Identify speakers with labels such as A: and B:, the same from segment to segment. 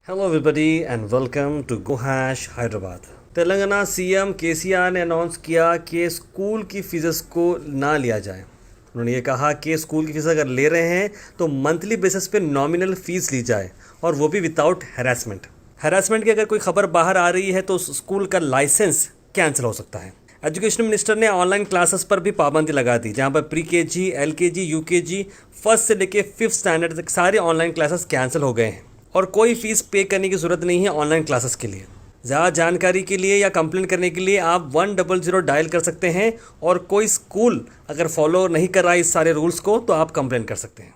A: Hello everybody and welcome to GoHash Hyderabad. Telangana CM KCR ने announce किया कि school की फीस को ना लिया जाए। उन्होंने ये कहा कि स्कूल की फीस अगर ले रहे हैं तो मंथली बेसिस पे नॉमिनल फीस ली जाए और वो भी विदाउट हैरेसमेंट की अगर कोई खबर बाहर आ रही है तो स्कूल का लाइसेंस कैंसिल हो सकता है। एजुकेशन मिनिस्टर ने ऑनलाइन क्लासेस पर भी पाबंदी लगा दी, जहाँ पर pre KG, LKG, UKG, first से लेके 5th स्टैंडर्ड तक सारे ऑनलाइन क्लासेस कैंसिल हो गए हैं और कोई फीस पे करने की ज़रूरत नहीं है ऑनलाइन क्लासेस के लिए। ज़्यादा जानकारी के लिए या कंप्लेंट करने के लिए आप 100 डायल कर सकते हैं और कोई स्कूल अगर फॉलो नहीं कर रहा है इस सारे रूल्स को तो आप कंप्लेंट कर सकते हैं।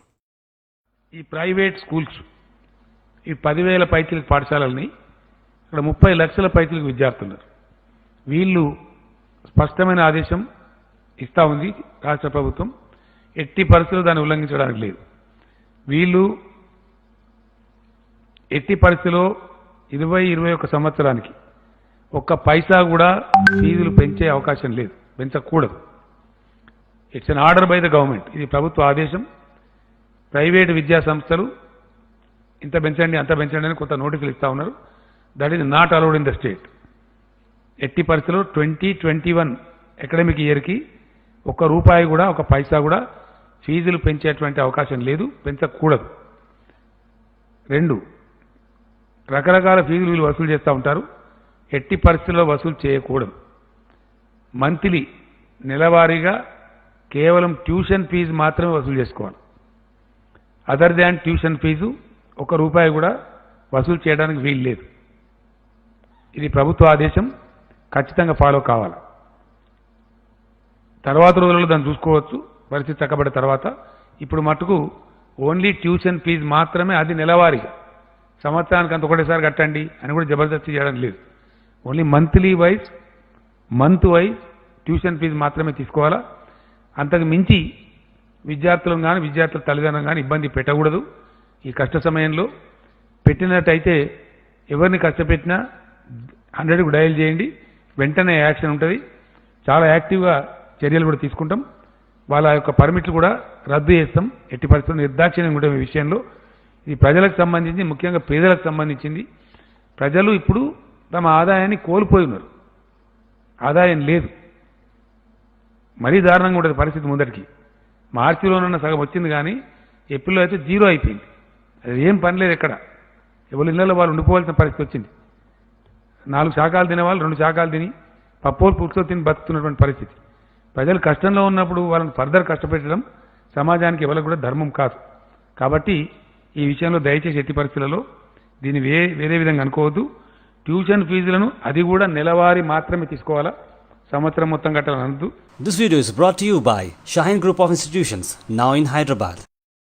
B: ఈ ప్రైవేట్ స్కూల్స్ ఈ 10,000 పైచలకు పాఠశాలల్ని ఇక్కడ 30 లక్షల పైచలకు విద్యార్థులున్నారు. వీళ్ళు స్పష్టమైన ఆదేశం ఇస్తా ఉంది రాష్ట్ర ప్రభుత్వం. ఎట్టి పరిస్థితుల్లో దాన్ని ఉల్లంఘించడానికి లేదు. వీళ్ళు ఎట్టి పరిస్థితిలో 20-21 సంవత్సరానికి ఒక్క పైసా కూడా ఫీజులు పెంచే అవకాశం లేదు, పెంచకూడదు. It's an order by the government. ఇది ప్రభుత్వ ఆదేశం. ప్రైవేటు విద్యా సంస్థలు ఇంత పెంచండి అంత పెంచండి అని కొంత నోటీసులు ఇస్తా ఉన్నారు. That is not allowed in the state. ఎట్టి పరిస్థితుల్లో 2021 అకాడమిక్ ఇయర్కి ఒక్క రూపాయి కూడా ఒక పైసా కూడా ఫీజులు పెంచేటువంటి అవకాశం లేదు, పెంచకూడదు. 2, రకరకాల ఫీజులు వీళ్ళు వసూలు చేస్తూ ఉంటారు. ఎట్టి పరిస్థితుల్లో వసూలు చేయకూడదు. మంత్లీ నెలవారీగా కేవలం ట్యూషన్ ఫీజు మాత్రమే వసూలు చేసుకోవాలి. అదర్ దాన్ ట్యూషన్ ఫీజు ఒక రూపాయి కూడా వసూలు చేయడానికి వీలు లేదు. ఇది ప్రభుత్వ ఆదేశం, ఖచ్చితంగా ఫాలో కావాలి. తర్వాత రోజుల్లో దాన్ని చూసుకోవచ్చు పరిస్థితి చక్కబడిన తర్వాత. ఇప్పుడు మటుకు ఓన్లీ ట్యూషన్ ఫీజు మాత్రమే, అది నెలవారీగా, సంవత్సరానికి అంత ఒకటేసారి కట్టండి అని కూడా జబర్దస్తి చేయడం లేదు. Only month wise tuition fee మాత్రమే తీసుకోవాలా. అంతకు మించి విద్యార్థులను కానీ విద్యార్థుల తల్లిదండ్రులను కానీ ఇబ్బంది పెట్టకూడదు. ఈ కష్ట సమయంలో పెట్టినట్టయితే ఎవరిని కష్టపెట్టినా 100కు డయల్ చేయండి, వెంటనే యాక్షన్ ఉంటుంది. చాలా యాక్టివ్గా చర్యలు కూడా తీసుకుంటాం. వాళ్ళ యొక్క పర్మిట్లు కూడా రద్దు చేస్తాం. ఎట్టి పరిస్థితుల్లో నిర్దాక్షిణ్యం కూడా ఈ విషయంలో. ఇది ప్రజలకు సంబంధించి, ముఖ్యంగా పేదలకు సంబంధించింది. ప్రజలు ఇప్పుడు తమ ఆదాయాన్ని కోల్పోయి ఉన్నారు, ఆదాయం లేదు. మరీ దారుణంగా ఉంటుంది పరిస్థితి. ముందరికి మార్చిలోనన్న సగం వచ్చింది కానీ ఏప్రిల్లో అయితే 0 అయిపోయింది. అది ఏం పని లేదు. ఎక్కడ ఎవరి ఇళ్లలో వాళ్ళు ఉండిపోవాల్సిన పరిస్థితి వచ్చింది. 4 శాఖలు తినేవాళ్ళు 2 శాఖలు తిని పప్పోలు పుట్టుతో తిని బతుకుతున్నటువంటి పరిస్థితి. ప్రజలు కష్టంలో ఉన్నప్పుడు వాళ్ళని ఫర్దర్ కష్టపెట్టడం సమాజానికి ఎవరికి కూడా ధర్మం కాదు. కాబట్టి ఈ విషయంలో దయచేసి ఎట్టి పరిస్థితులలో దీన్ని వేరే విధంగా అనుకోవద్దు. ట్యూషన్ ఫీజులను అది కూడా నెలవారీ మాత్రమే తీసుకోవాలా, సంవత్సరం మొత్తం కట్టాలని అనద్దు.
A: This video is brought to you by Shaheen Group of Institutions, now in Hyderabad.